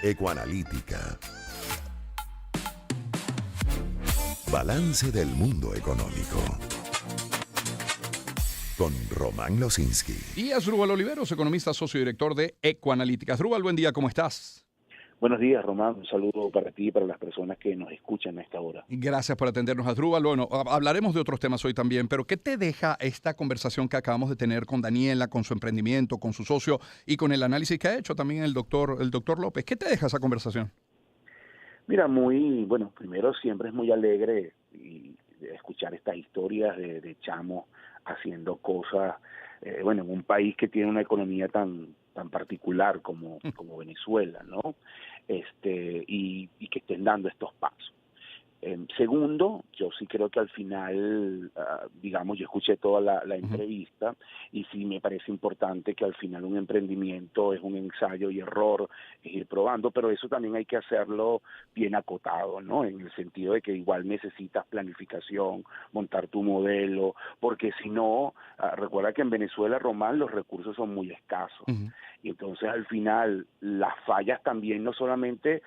Ecoanalítica. Balance del mundo económico. Con Román Losinski. Y Asdrúbal Oliveros, economista, socio director de Ecoanalítica. Asdrúbal, buen día, ¿cómo estás? Buenos días, Román. Un saludo para ti y para las personas que nos escuchan a esta hora. Gracias por atendernos, Asdrúbal. Bueno, hablaremos de otros temas hoy también, pero ¿qué te deja esta conversación que acabamos de tener con Daniela, con su emprendimiento, con su socio y con el análisis que ha hecho también el doctor López? ¿Qué te deja esa conversación? Mira, primero siempre es muy alegre y escuchar estas historias de chamos haciendo cosas, en un país que tiene una economía tan particular como Venezuela, ¿no? Y que estén dando estos pasos. Segundo, yo sí creo que al final, yo escuché toda la entrevista y sí me parece importante que al final un emprendimiento es un ensayo y error, es ir probando, pero eso también hay que hacerlo bien acotado, ¿no? En el sentido de que igual necesitas planificación, montar tu modelo, porque si no, recuerda que en Venezuela, Román, los recursos son muy escasos. Y entonces al final las fallas también no solamente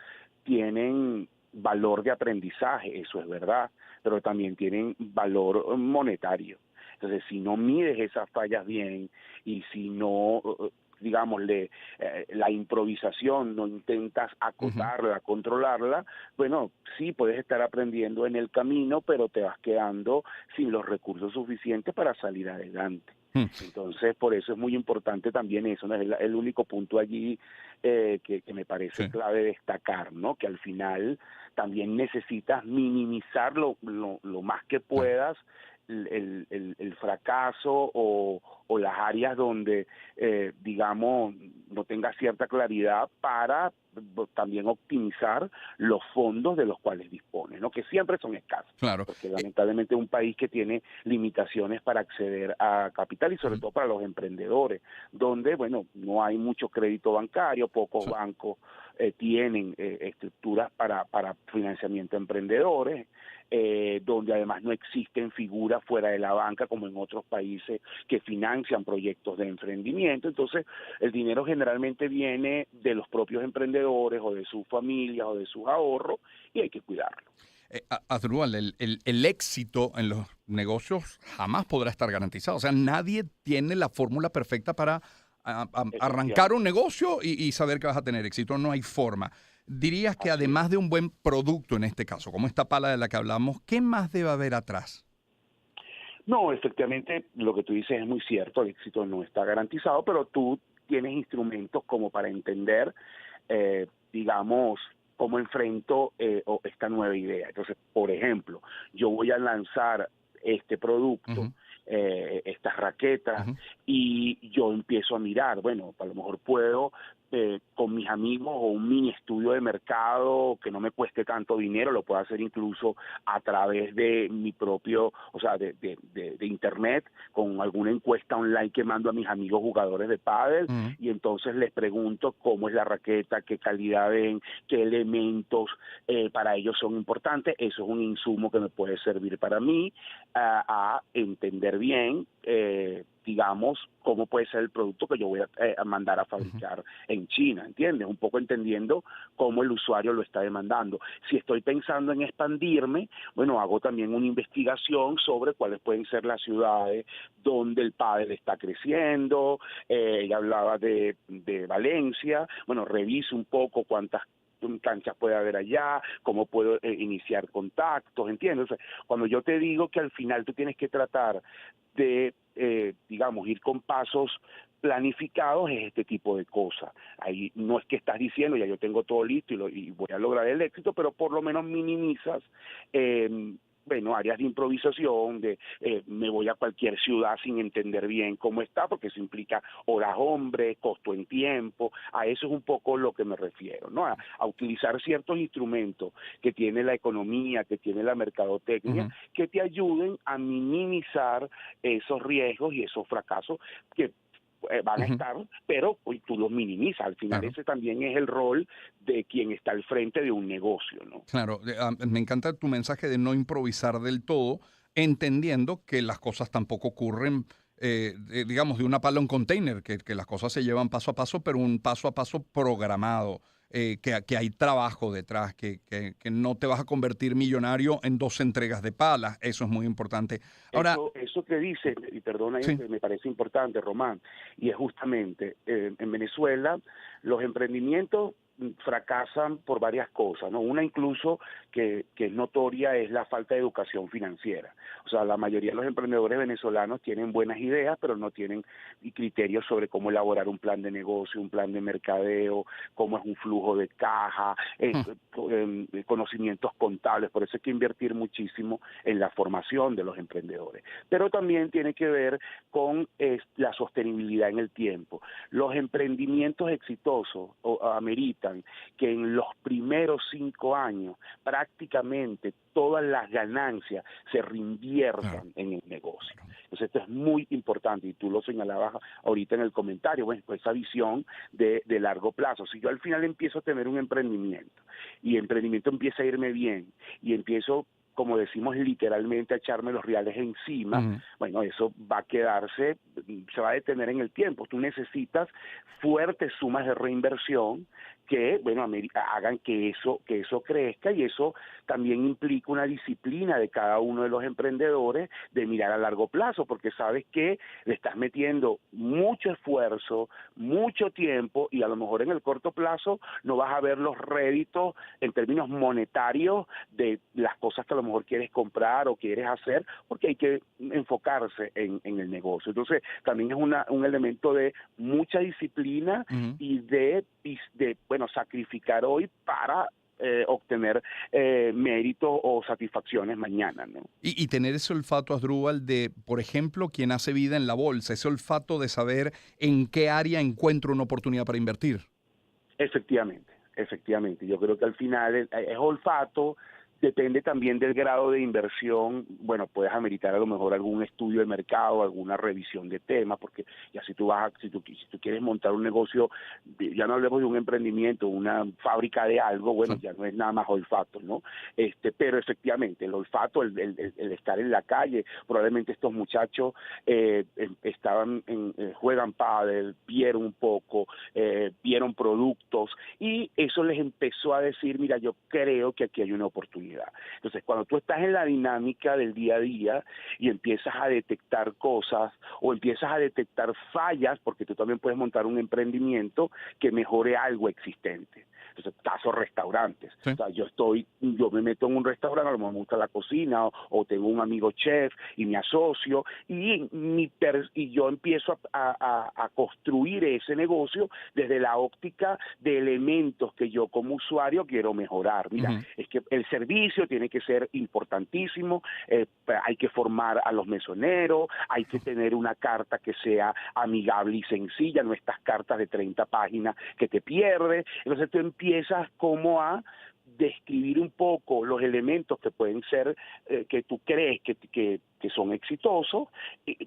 tienen valor de aprendizaje, eso es verdad, pero también tienen valor monetario. Entonces, si no mides esas fallas bien y si no, la improvisación, no intentas acotarla, controlarla, sí puedes estar aprendiendo en el camino, pero te vas quedando sin los recursos suficientes para salir adelante. Entonces, por eso es muy importante también eso, ¿no? Es el único punto allí que me parece clave destacar, ¿no? Que al final también necesitas minimizar lo más que puedas el fracaso o las áreas donde, no tengas cierta claridad para también optimizar los fondos de los cuales dispones, ¿no? Que siempre son escasos. Claro. Porque lamentablemente es un país que tiene limitaciones para acceder a capital y sobre todo para los emprendedores, donde, no hay mucho crédito bancario, pocos bancos tienen estructuras para financiamiento a emprendedores, donde además no existen figuras fuera de la banca como en otros países que financian proyectos de emprendimiento. Entonces, el dinero generalmente viene de los propios emprendedores o de sus familias o de sus ahorros y hay que cuidarlo. Asdrúbal, el éxito en los negocios jamás podrá estar garantizado. O sea, nadie tiene la fórmula perfecta para arrancar un negocio y saber que vas a tener éxito. No hay forma. Dirías que además de un buen producto en este caso, como esta pala de la que hablamos, ¿qué más debe haber atrás? No, efectivamente, lo que tú dices es muy cierto, el éxito no está garantizado, pero tú tienes instrumentos como para entender, cómo enfrento esta nueva idea. Entonces, por ejemplo, yo voy a lanzar este producto, estas raquetas, y yo empiezo a mirar, a lo mejor puedo con mis amigos o un mini estudio de mercado que no me cueste tanto dinero, lo puedo hacer incluso a través de mi propio, de internet, con alguna encuesta online que mando a mis amigos jugadores de pádel, y entonces les pregunto cómo es la raqueta, qué calidad ven, qué elementos para ellos son importantes. Eso es un insumo que me puede servir para mí a entender bien, cómo puede ser el producto que yo voy a mandar a fabricar en China, ¿entiendes? Un poco entendiendo cómo el usuario lo está demandando. Si estoy pensando en expandirme, hago también una investigación sobre cuáles pueden ser las ciudades donde el pádel está creciendo. Ella hablaba de Valencia, reviso un poco cuántas canchas puede haber allá, cómo puedo iniciar contactos, ¿entiendes? O sea, cuando yo te digo que al final tú tienes que tratar de, ir con pasos planificados, es este tipo de cosas. Ahí no es que estás diciendo, ya yo tengo todo listo y voy a lograr el éxito, pero por lo menos minimizas áreas de improvisación, me voy a cualquier ciudad sin entender bien cómo está, porque eso implica horas hombre, costo en tiempo. A eso es un poco lo que me refiero, ¿no? A utilizar ciertos instrumentos que tiene la economía, que tiene la mercadotecnia, que te ayuden a minimizar esos riesgos y esos fracasos que van a estar, pero tú los minimizas. Al final ese también es el rol de quien está al frente de un negocio, ¿no? Claro, me encanta tu mensaje de no improvisar del todo, entendiendo que las cosas tampoco ocurren, de una pala a un container, que las cosas se llevan paso a paso, pero un paso a paso programado. que hay trabajo detrás, que no te vas a convertir millonario en 2 entregas de palas. Eso es muy importante. Ahora, Eso que dice, y perdona, sí. me parece importante, Román, y es justamente en Venezuela los emprendimientos fracasan por varias cosas, ¿no? Una incluso que es notoria es la falta de educación financiera. O sea, la mayoría de los emprendedores venezolanos tienen buenas ideas, pero no tienen criterios sobre cómo elaborar un plan de negocio, un plan de mercadeo, cómo es un flujo de caja, conocimientos contables. Por eso hay que invertir muchísimo en la formación de los emprendedores. Pero también tiene que ver con la sostenibilidad en el tiempo. Los emprendimientos exitosos ameritan que en los primeros 5 años prácticamente todas las ganancias se reinviertan en el negocio. Entonces esto es muy importante y tú lo señalabas ahorita en el comentario, bueno, pues esa visión de largo plazo. Si yo al final empiezo a tener un emprendimiento y el emprendimiento empieza a irme bien y empiezo, como decimos literalmente, a echarme los reales encima, bueno, eso va a quedarse, se va a detener en el tiempo. Tú necesitas fuertes sumas de reinversión que, bueno, hagan que eso crezca, y eso también implica una disciplina de cada uno de los emprendedores de mirar a largo plazo, porque sabes que le estás metiendo mucho esfuerzo, mucho tiempo, y a lo mejor en el corto plazo no vas a ver los réditos en términos monetarios de las cosas que a lo mejor quieres comprar o quieres hacer, porque hay que enfocarse en el negocio. Entonces, también es un elemento de mucha disciplina y de sacrificar hoy para obtener méritos o satisfacciones mañana, ¿no? Y tener ese olfato, Asdrúbal, de, por ejemplo, quien hace vida en la bolsa, ese olfato de saber en qué área encuentro una oportunidad para invertir. Efectivamente. Yo creo que al final es olfato. Depende también del grado de inversión. Bueno, puedes ameritar a lo mejor algún estudio de mercado, alguna revisión de temas, porque ya si tú quieres montar un negocio, ya no hablemos de un emprendimiento, una fábrica de algo, bueno, ya no es nada más olfato, ¿no? Pero efectivamente, el olfato, el estar en la calle, probablemente estos muchachos juegan pádel, vieron un poco, vieron productos, y eso les empezó a decir, mira, yo creo que aquí hay una oportunidad. Entonces, cuando tú estás en la dinámica del día a día y empiezas a detectar cosas o empiezas a detectar fallas, porque tú también puedes montar un emprendimiento que mejore algo existente. Entonces, caso restaurantes. Sí. O sea, yo me meto en un restaurante, a lo mejor me gusta la cocina, o tengo un amigo chef y me asocio, y yo empiezo a construir ese negocio desde la óptica de elementos que yo como usuario quiero mejorar. Mira, es que el servicio tiene que ser importantísimo, hay que formar a los mesoneros, hay que tener una carta que sea amigable y sencilla, no estas cartas de 30 páginas que te pierdes. Entonces tú empiezas como a describir un poco los elementos que pueden ser, que tú crees que son exitosos,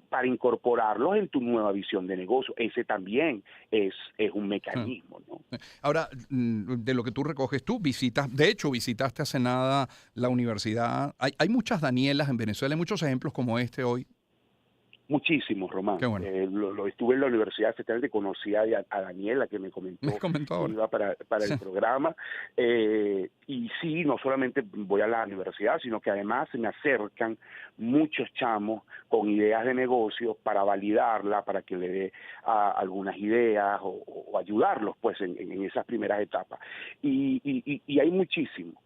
para incorporarlos en tu nueva visión de negocio. Ese también es un mecanismo, ¿no? Ahora, de lo que tú recoges, visitaste hace nada la universidad. Hay muchas Danielas en Venezuela, hay muchos ejemplos como este hoy. Muchísimos, Román. Qué bueno. Lo estuve en la universidad, efectivamente conocí a Daniela, que me comentó que iba para el programa, y sí, no solamente voy a la universidad, sino que además se me acercan muchos chamos con ideas de negocio para validarla, para que le dé algunas ideas o ayudarlos pues en esas primeras etapas. Y hay muchísimo.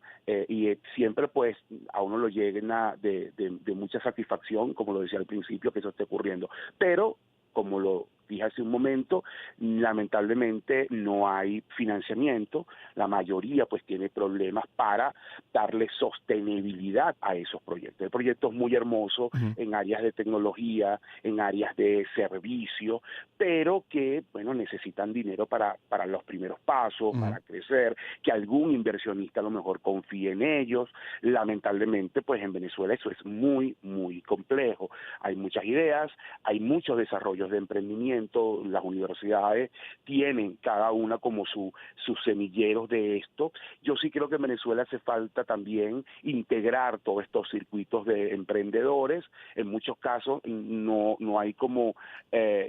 Siempre pues a uno lo llena de mucha satisfacción, como lo decía al principio, que eso esté ocurriendo, pero como lo dije hace un momento, lamentablemente no hay financiamiento, la mayoría pues tiene problemas para darle sostenibilidad a esos proyectos. Hay proyectos muy hermosos en áreas de tecnología, en áreas de servicio, pero que, bueno, necesitan dinero para los primeros pasos, para crecer, que algún inversionista a lo mejor confíe en ellos. Lamentablemente, pues en Venezuela eso es muy, muy complejo. Hay muchas ideas, hay muchos desarrollos de emprendimiento, emprendimiento, las universidades tienen cada una como sus semilleros de esto. Yo sí creo que en Venezuela hace falta también integrar todos estos circuitos de emprendedores. En muchos casos no hay como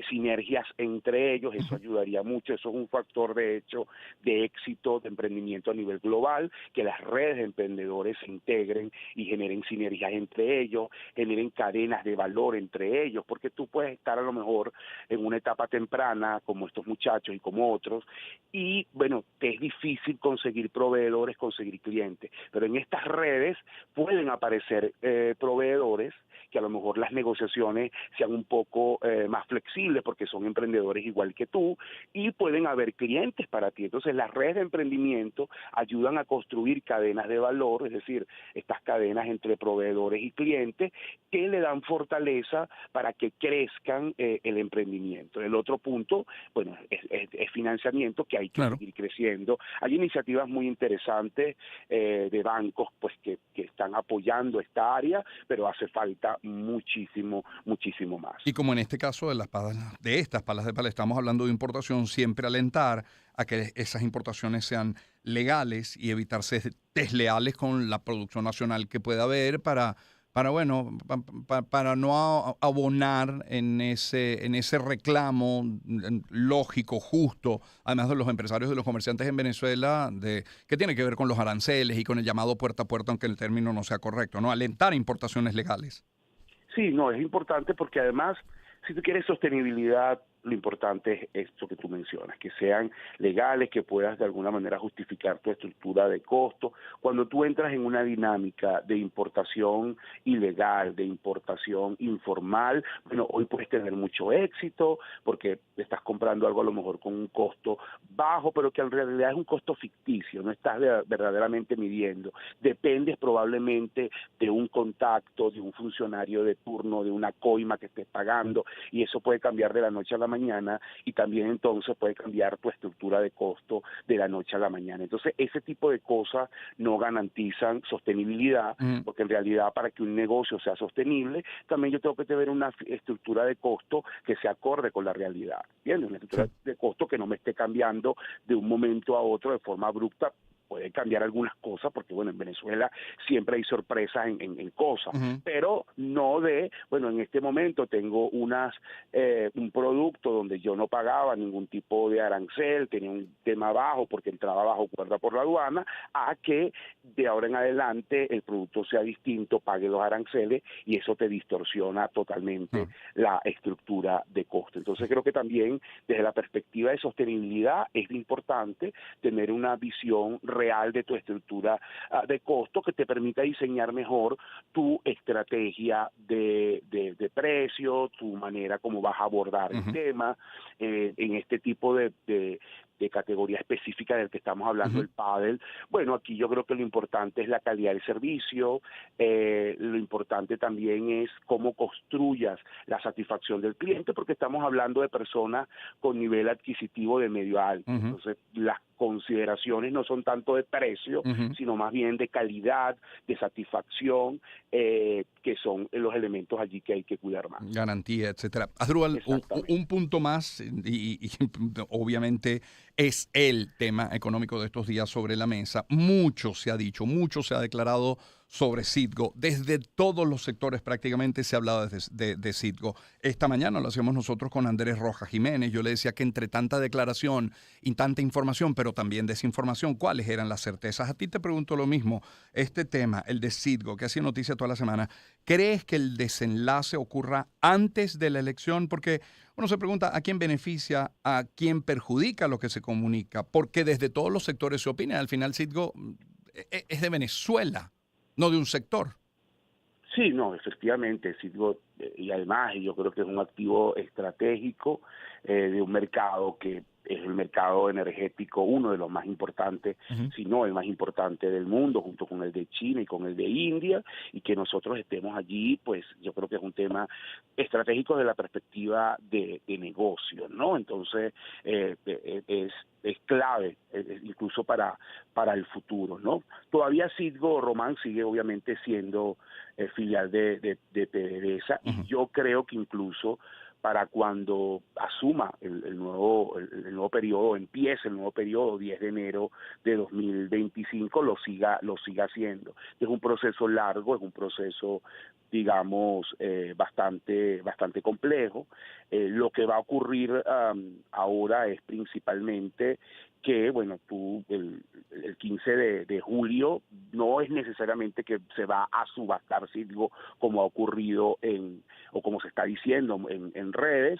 sinergias entre ellos, eso ayudaría mucho, eso es un factor de hecho de éxito de emprendimiento a nivel global, que las redes de emprendedores se integren y generen sinergias entre ellos, generen cadenas de valor entre ellos, porque tú puedes estar a lo mejor en una etapa temprana como estos muchachos y como otros, y bueno, te es difícil conseguir proveedores, conseguir clientes, pero en estas redes pueden aparecer proveedores que a lo mejor las negociaciones sean un poco más flexibles porque son emprendedores igual que tú y pueden haber clientes para ti. Entonces las redes de emprendimiento ayudan a construir cadenas de valor, es decir, estas cadenas entre proveedores y clientes que le dan fortaleza para que crezcan el emprendimiento. El otro punto, bueno, es financiamiento que hay que seguir creciendo. Hay iniciativas muy interesantes de bancos pues que están apoyando esta área, pero hace falta muchísimo más. Y como en este caso de estas palas de pala, estamos hablando de importación, siempre alentar a que esas importaciones sean legales y evitarse desleales con la producción nacional que pueda haber para no abonar en ese reclamo lógico, justo, además de los empresarios y los comerciantes en Venezuela, que tiene que ver con los aranceles y con el llamado puerta a puerta, aunque el término no sea correcto, ¿no? Alentar importaciones legales. Sí, no, es importante porque además, si tú quieres sostenibilidad, lo importante es esto que tú mencionas, que sean legales, que puedas de alguna manera justificar tu estructura de costo. Cuando tú entras en una dinámica de importación ilegal, de importación informal, bueno, hoy puedes tener mucho éxito porque estás comprando algo a lo mejor con un costo bajo, pero que en realidad es un costo ficticio, no estás verdaderamente midiendo. Dependes probablemente de un contacto, de un funcionario de turno, de una coima que estés pagando, y eso puede cambiar de la noche a la mañana y también entonces puede cambiar tu estructura de costo de la noche a la mañana. Entonces ese tipo de cosas no garantizan sostenibilidad, porque en realidad para que un negocio sea sostenible también yo tengo que tener una estructura de costo que se acorde con la realidad, ¿entiendes? Una estructura de costo que no me esté cambiando de un momento a otro de forma abrupta. Puede cambiar algunas cosas, porque bueno, en Venezuela siempre hay sorpresas en cosas, pero no bueno, en este momento tengo un producto donde yo no pagaba ningún tipo de arancel, tenía un tema bajo porque entraba bajo cuerda por la aduana, a que de ahora en adelante el producto sea distinto, pague los aranceles, y eso te distorsiona totalmente la estructura de costo. Entonces creo que también desde la perspectiva de sostenibilidad es importante tener una visión real de tu estructura de costo que te permita diseñar mejor tu estrategia de precio, tu manera como vas a abordar el tema en este tipo de categoría específica del que estamos hablando, el pádel. Bueno, aquí yo creo que lo importante es la calidad del servicio, lo importante también es cómo construyas la satisfacción del cliente, porque estamos hablando de personas con nivel adquisitivo de medio alto. Entonces, las consideraciones no son tanto de precio, sino más bien de calidad, de satisfacción, que son los elementos allí que hay que cuidar más. Garantía, etcétera. Asdrúbal, un punto más, y obviamente es el tema económico de estos días sobre la mesa. Mucho se ha dicho, mucho se ha declarado sobre Citgo. Desde todos los sectores prácticamente se ha hablado de Citgo. Esta mañana lo hacíamos nosotros con Andrés Rojas Jiménez. Yo le decía que entre tanta declaración y tanta información, pero también desinformación, ¿cuáles eran las certezas? A ti te pregunto lo mismo. Este tema, el de Citgo, que ha sido noticia toda la semana, ¿crees que el desenlace ocurra antes de la elección? Porque uno se pregunta a quién beneficia, a quién perjudica lo que se comunica, porque desde todos los sectores se opina. Al final Citgo es de Venezuela, no de un sector. Sí, no, efectivamente, Citgo, y además yo creo que es un activo estratégico de un mercado que es el mercado energético, uno de los más importantes, si no el más importante del mundo, junto con el de China y con el de India, y que nosotros estemos allí, pues yo creo que es un tema estratégico desde la perspectiva de negocio, ¿no? Entonces, es clave, incluso para el futuro, ¿no? Todavía Citgo, Román, sigue obviamente siendo filial de PDVSA, y yo creo que incluso para cuando asuma el nuevo periodo, empiece el nuevo periodo, 10 de enero de 2025, lo siga haciendo. Es un proceso largo, es un proceso, digamos, bastante complejo. Lo que va a ocurrir ahora es principalmente que, bueno, el 15 de julio no es necesariamente que se va a subastar Citgo como ha ocurrido o como se está diciendo en redes.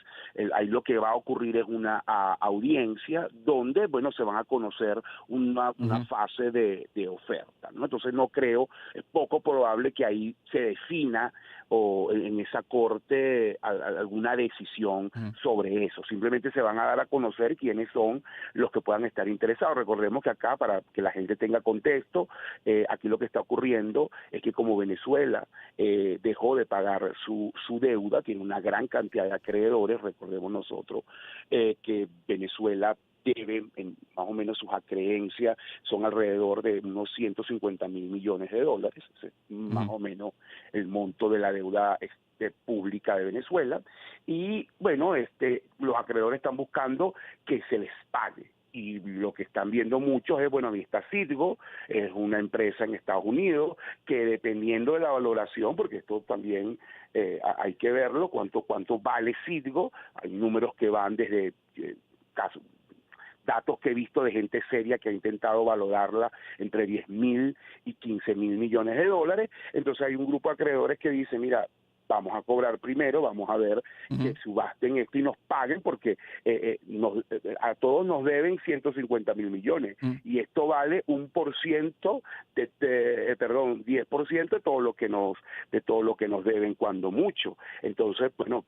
Ahí lo que va a ocurrir es una audiencia donde, bueno, se van a conocer una fase de oferta, ¿no? Entonces no creo, es poco probable que ahí se defina o en esa corte alguna decisión sobre eso. Simplemente se van a dar a conocer quiénes son los que puedan estar interesados. Recordemos que acá, para que la gente tenga contexto, aquí lo que está ocurriendo es que como Venezuela dejó de pagar su deuda, tiene una gran cantidad de acreedores, recordemos nosotros que Venezuela debe, más o menos sus acreencias son alrededor de unos 150.000 millones de dólares, más o menos el monto de la deuda pública de Venezuela, y bueno, los acreedores están buscando que se les pague. Y lo que están viendo muchos es, bueno, ahí está Citgo, es una empresa en Estados Unidos que, dependiendo de la valoración, porque esto también hay que verlo, cuánto vale Citgo, hay números que van desde datos que he visto de gente seria que ha intentado valorarla entre 10.000 y 15.000 millones de dólares. Entonces hay un grupo de acreedores que dice, mira, vamos a cobrar primero, vamos a ver que subasten esto y nos paguen, porque a todos nos deben 150.000 millones y esto vale 1% 10% de todo lo que nos deben, cuando mucho. Entonces, bueno,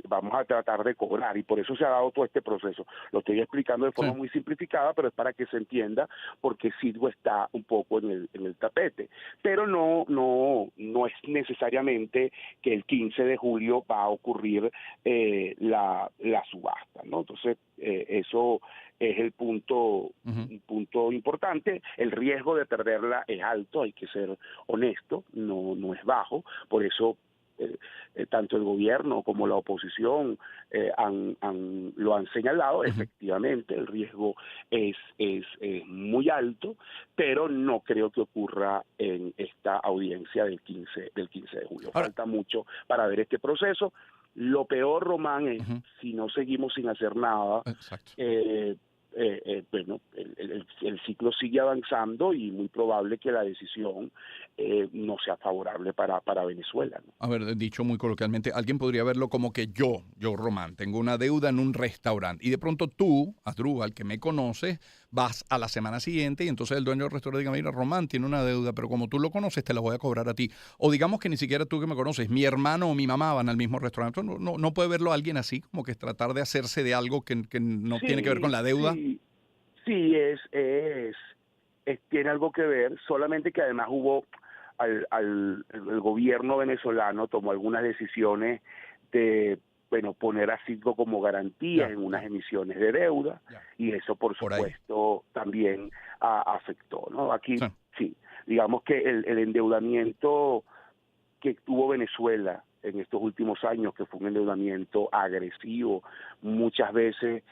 vamos a tratar de cobrar, y por eso se ha dado todo este proceso. Lo estoy explicando de forma muy simplificada, pero es para que se entienda porque Citgo está un poco en el tapete, pero no es necesariamente que el 15 de julio va a ocurrir la subasta, ¿no? Entonces, eso es un punto importante. El riesgo de perderla es alto, hay que ser honesto, no es bajo. Por eso tanto el gobierno como la oposición lo han señalado. Efectivamente, el riesgo es muy alto, pero no creo que ocurra en esta audiencia del 15 de julio. Ahora, falta mucho para ver este proceso. Lo peor, Román, es si no seguimos sin hacer nada. Exacto. Bueno, el ciclo sigue avanzando y muy probable que la decisión no sea favorable para Venezuela, ¿no? A ver, dicho muy coloquialmente, alguien podría verlo como que yo, Román, tengo una deuda en un restaurante y de pronto tú, Asdrúbal, que me conoces, vas a la semana siguiente y entonces el dueño del restaurante diga, mira, Román tiene una deuda, pero como tú lo conoces, te la voy a cobrar a ti. O digamos que ni siquiera tú que me conoces, mi hermano o mi mamá van al mismo restaurante. No puede verlo alguien así, como que es tratar de hacerse de algo que no tiene que ver con la deuda. Sí, tiene algo que ver, solamente que además el gobierno venezolano tomó algunas decisiones de, bueno, poner a Citgo como garantía en unas emisiones de deuda, y eso por supuesto también afectó, ¿no? Aquí sí, digamos que el endeudamiento que tuvo Venezuela en estos últimos años, que fue un endeudamiento agresivo, muchas veces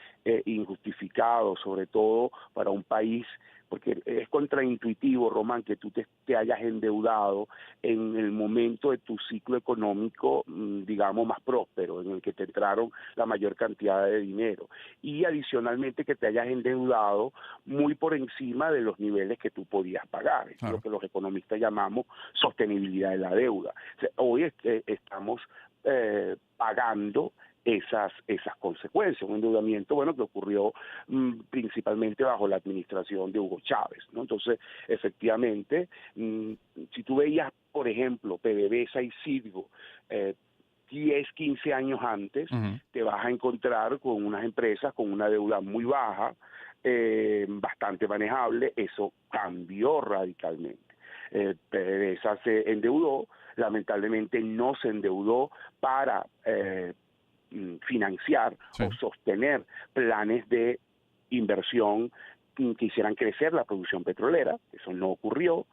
injustificado, sobre todo para un país, porque es contraintuitivo, Román, que tú te hayas endeudado en el momento de tu ciclo económico, digamos, más próspero, en el que te entraron la mayor cantidad de dinero, y adicionalmente que te hayas endeudado muy por encima de los niveles que tú podías pagar. Es lo que los economistas llamamos sostenibilidad de la deuda. O sea, hoy estamos pagando esas consecuencias, un endeudamiento, bueno, que ocurrió principalmente bajo la administración de Hugo Chávez, ¿no? Entonces, efectivamente, si tú veías, por ejemplo, PDVSA y Citgo 10, 15 años antes, te vas a encontrar con unas empresas con una deuda muy baja, bastante manejable. Eso cambió radicalmente. PDVSA se endeudó, lamentablemente no se endeudó para financiar o sostener planes de inversión que hicieran crecer la producción petrolera. Eso no ocurrió,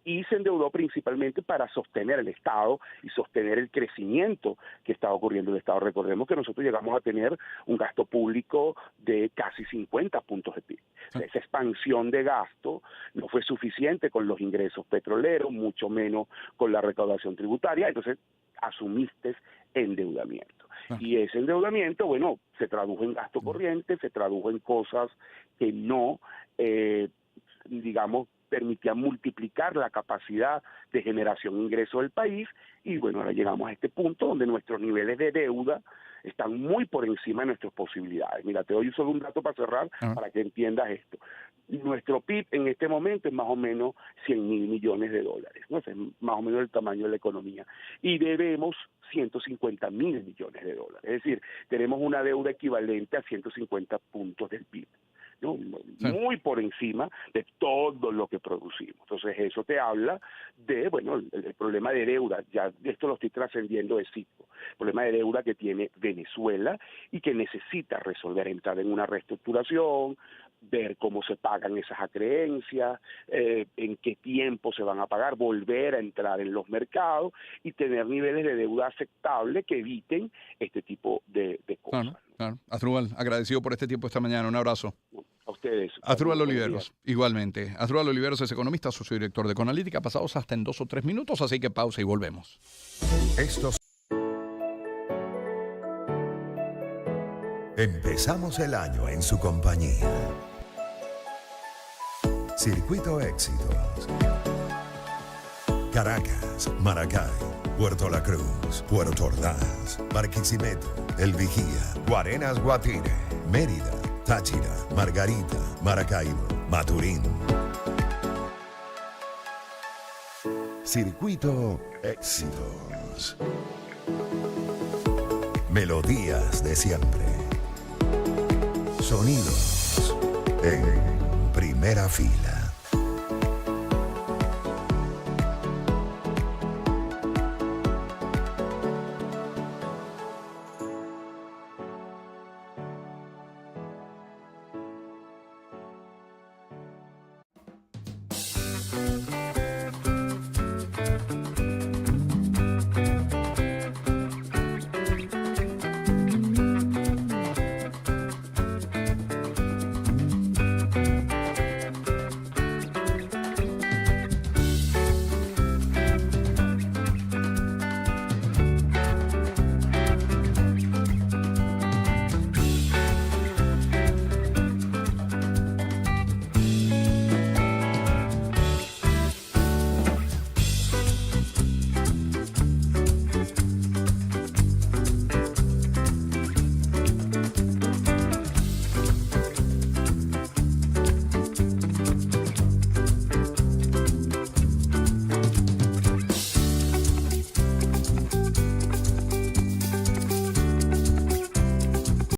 y se endeudó principalmente para sostener el Estado y sostener el crecimiento que estaba ocurriendo en el Estado. Recordemos que nosotros llegamos a tener un gasto público de casi 50 puntos de PIB. Sí. Esa expansión de gasto no fue suficiente con los ingresos petroleros, mucho menos con la recaudación tributaria, entonces asumiste endeudamiento. Y ese endeudamiento, bueno, se tradujo en gasto corriente, se tradujo en cosas que no, digamos, permitían multiplicar la capacidad de generación de ingresos del país, y bueno, ahora llegamos a este punto donde nuestros niveles de deuda están muy por encima de nuestras posibilidades. Mira, te doy solo un dato para cerrar, para que entiendas esto. Nuestro PIB en este momento es más o menos 100.000 millones de dólares, ¿no? Es más o menos el tamaño de la economía, y debemos 150.000 millones de dólares. Es decir, tenemos una deuda equivalente a 150 puntos del PIB, ¿no? Muy por encima de todo lo que producimos. Entonces eso te habla de, bueno, el problema de deuda, ya esto lo estoy trascendiendo de Citgo, el problema de deuda que tiene Venezuela y que necesita resolver, entrar en una reestructuración, ver cómo se pagan esas acreencias, en qué tiempo se van a pagar, volver a entrar en los mercados y tener niveles de deuda aceptables que eviten este tipo de cosas. Claro, claro. Asdrúbal, agradecido por este tiempo esta mañana. Un abrazo. A ustedes. Asdrúbal Oliveros, igualmente. Asdrúbal Oliveros es economista, socio director de Econalítica, pasados hasta en 2 o 3 minutos, así que pausa y volvemos. Estos. Empezamos el año en su compañía. Circuito Éxitos. Caracas, Maracay, Puerto La Cruz, Puerto Ordaz, Barquisimeto, El Vigía, Guarenas, Guatire, Mérida, Táchira, Margarita, Maracaibo, Maturín. Circuito Éxitos. Melodías de siempre. Sonidos en primera fila.